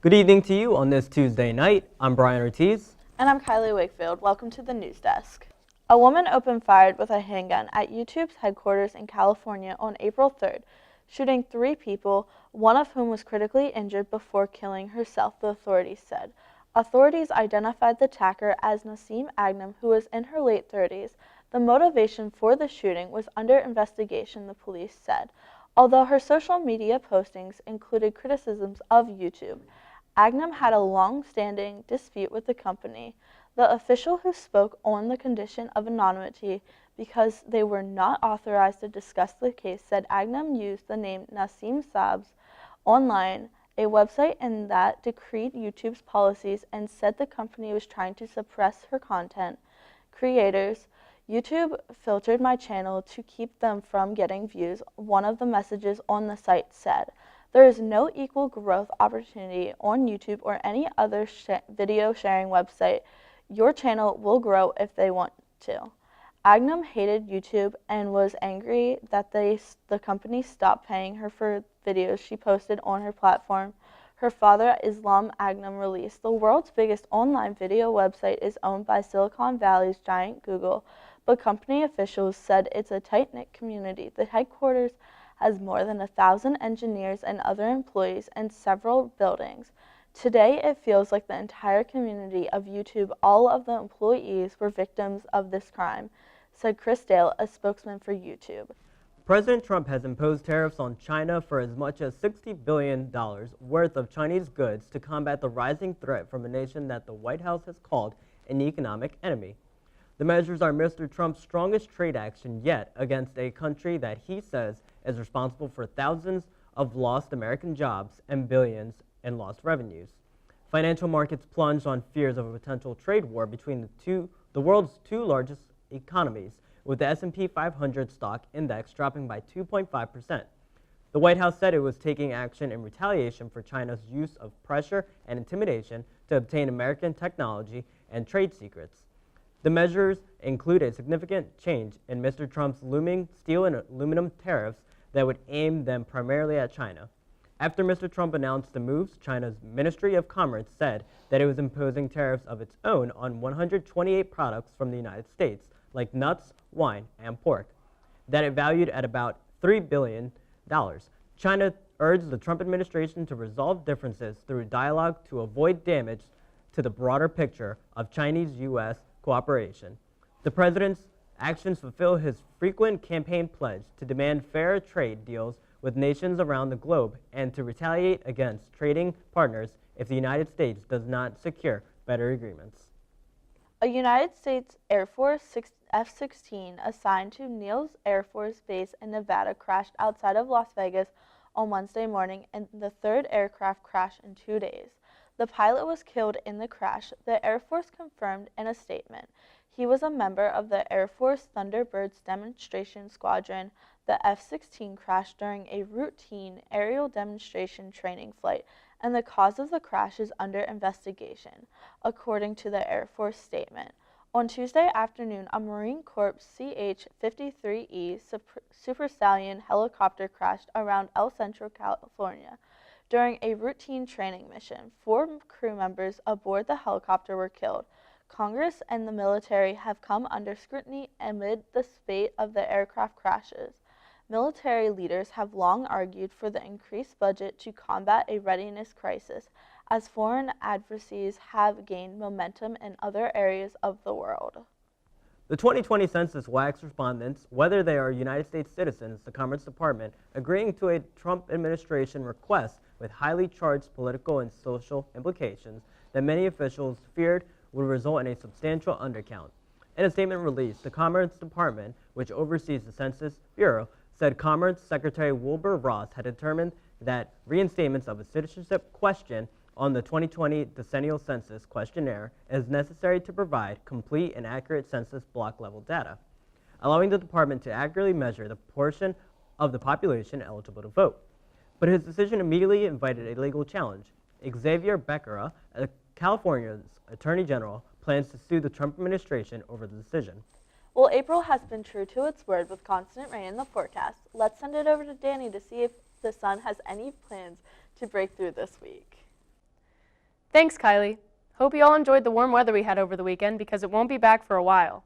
Good evening to you on this Tuesday night. I'm Brian Ortiz. And I'm Kylie Wakefield. Welcome to the news desk. A woman opened fire with a handgun at YouTube's headquarters in California on April 3rd, shooting 3 people, one of whom was critically injured before killing herself, the authorities said. Authorities identified the attacker as Nasim Aghnam, who was in her late 30s. The motivation for the shooting was under investigation, the police said. Although her social media postings included criticisms of YouTube, Aghnam had a long-standing dispute with the company. The official who spoke on the condition of anonymity because they were not authorized to discuss the case said Aghnam used the name Nasim Sabs online, a website in that decreed YouTube's policies, and said the company was trying to suppress her content creators. YouTube filtered my channel to keep them from getting views, one of the messages on the site said. There is no equal growth opportunity on YouTube or any other video sharing website. Your channel will grow if they want to. Aghnam hated YouTube and was angry that the company stopped paying her for videos she posted on her platform. Her father, Islam Aghnam, released the world's biggest online video website is owned by Silicon Valley's giant Google, but company officials said it's a tight-knit community. The headquarters has more than 1,000 engineers and other employees and several buildings. Today, it feels like the entire community of YouTube, all of the employees, were victims of this crime, said Chris Dale, a spokesman for YouTube. President Trump has imposed tariffs on China for as much as $60 billion worth of Chinese goods to combat the rising threat from a nation that the White House has called an economic enemy. The measures are Mr. Trump's strongest trade action yet against a country that he says is responsible for thousands of lost American jobs and billions in lost revenues. Financial markets plunged on fears of a potential trade war between the world's 2 largest economies, with the S&P 500 stock index dropping by 2.5%. The White House said it was taking action in retaliation for China's use of pressure and intimidation to obtain American technology and trade secrets. The measures include a significant change in Mr. Trump's looming steel and aluminum tariffs that would aim them primarily at China. After Mr. Trump announced the moves, China's Ministry of Commerce said that it was imposing tariffs of its own on 128 products from the United States, like nuts, wine, and pork, that it valued at about $3 billion. China urged the Trump administration to resolve differences through dialogue to avoid damage to the broader picture of Chinese-U.S. cooperation. The president's actions fulfill his frequent campaign pledge to demand fair trade deals with nations around the globe and to retaliate against trading partners if the United States does not secure better agreements. A United States Air Force F-16 assigned to Neals Air Force Base in Nevada crashed outside of Las Vegas on Wednesday morning, and the 3rd aircraft crash in 2 days. The pilot was killed in the crash, the Air Force confirmed in a statement. He was a member of the Air Force Thunderbirds demonstration squadron. The F-16 crashed during a routine aerial demonstration training flight, and the cause of the crash is under investigation, according to the Air Force statement. On Tuesday afternoon, a Marine Corps CH-53E Super Stallion helicopter crashed around El Centro, California. During a routine training mission, 4 crew members aboard the helicopter were killed. Congress and the military have come under scrutiny amid the spate of the aircraft crashes. Military leaders have long argued for the increased budget to combat a readiness crisis, as foreign adversaries have gained momentum in other areas of the world. The 2020 census will ask respondents whether they are United States citizens, the Commerce Department agreeing to a Trump administration request with highly charged political and social implications that many officials feared would result in a substantial undercount. In a statement released, the Commerce Department, which oversees the Census Bureau, said Commerce Secretary Wilbur Ross had determined that reinstatements of a citizenship question on the 2020 decennial census questionnaire is necessary to provide complete and accurate census block-level data, allowing the department to accurately measure the portion of the population eligible to vote. But his decision immediately invited a legal challenge. Xavier Becerra, California's Attorney General, plans to sue the Trump administration over the decision. Well, April has been true to its word with constant rain in the forecast. Let's send it over to Danny to see if the sun has any plans to break through this week. Thanks, Kylie. Hope you all enjoyed the warm weather we had over the weekend because it won't be back for a while.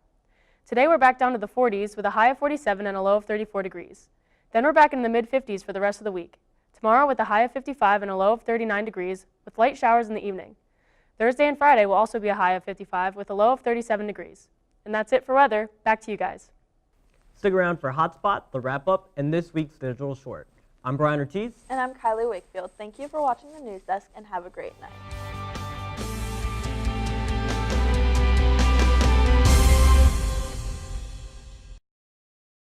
Today we're back down to the 40s with a high of 47 and a low of 34 degrees. Then we're back in the mid-50s for the rest of the week. Tomorrow with a high of 55 and a low of 39 degrees with light showers in the evening. Thursday and Friday will also be a high of 55 with a low of 37 degrees. And that's it for weather. Back to you guys. Stick around for Hotspot, the wrap-up, and this week's Digital Short. I'm Brian Ortiz. And I'm Kylie Wakefield. Thank you for watching the News Desk and have a great night.